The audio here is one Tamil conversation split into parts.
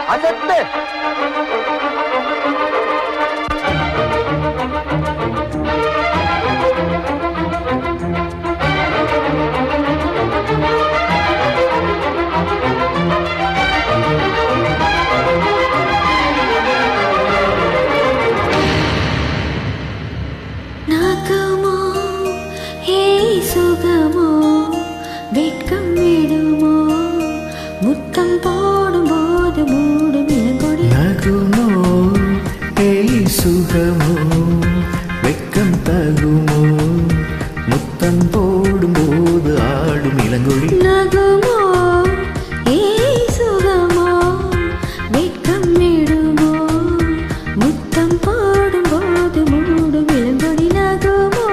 அசத்து. வெட்கம் விடுமோ முத்தம் போடும்போது மூடும் இளங்கொடி நகுமோ ஏய் சுகமோ வெட்கம் தகுமோ முத்தம் போடும்போது ஆடும் இளங்கொடி நகுமோ ஏய் சுகமோ வெட்கம் விடுமோ முத்தம் போடும்போது மூடும் இளங்கொடி நகுமோ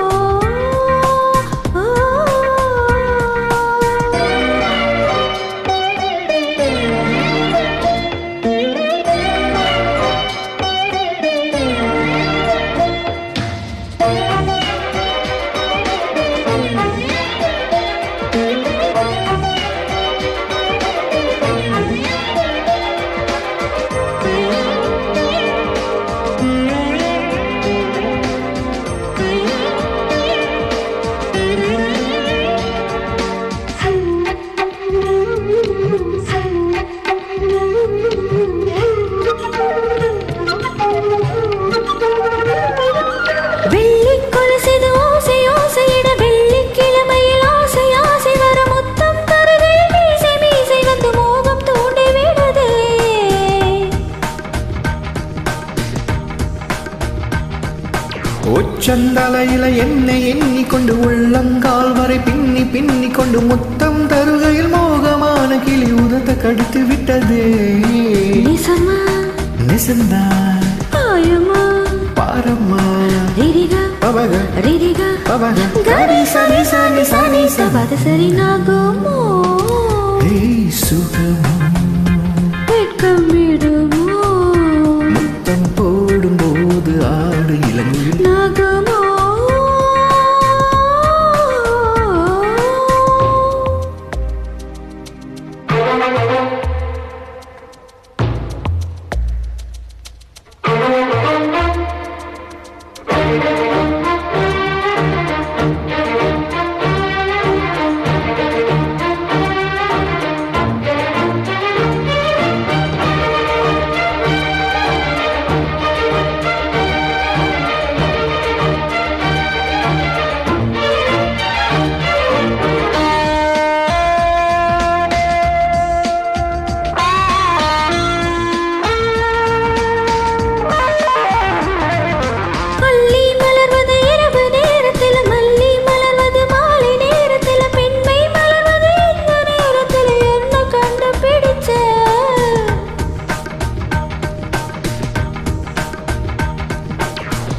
ஒச்சந்தலையில என்னை எண்ணிக்கொண்டு உள்ளங்கால் வரை பின்னி பின்னி கொண்டு முத்தம் தருகையில் மோகமான கிளி உதட்ட கடித்து விட்டதே. நிசமா நிசந்தா ஆயமா பாரம்மா ரிரிகா பவக ரிரிகா பவக கரி சரி சரி சரி சபத சரி நாகமோ ஏய் சுகமோ வெட்கம் விடுமோ முத்தம் போடும்போது ஆடு இளங்குயில் நாகமோ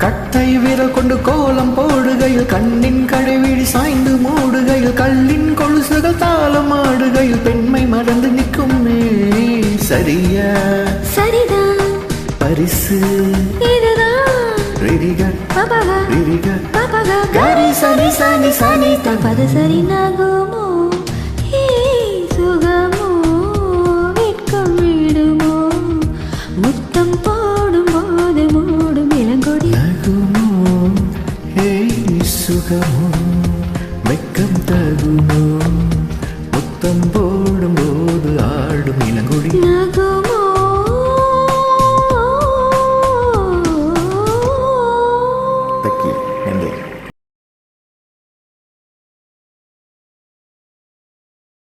கட்டை விரல் கொண்டு கோலம் போடுகையில் கண்ணின் கடைவீடி சாய்ந்து மூடுகையில் கல்லின் கொலுசுகள் தாளம் ஆடுகையில் பெண்மை மறந்து நிற்குமே. சரியா சரிதான் பரிசு இதுதான் ரிரிகா பபக ரிரிகா பபக கரி சனி சனி சனி பத சரி நாகமோ ஏய் சுகமோ வெட்கம் விடுமோ முத்தம் போடும்போது மூடும் இளங்கொடி நகுமோ ஏய் சுகமோ வெட்கம் தகுமோ முத்தம்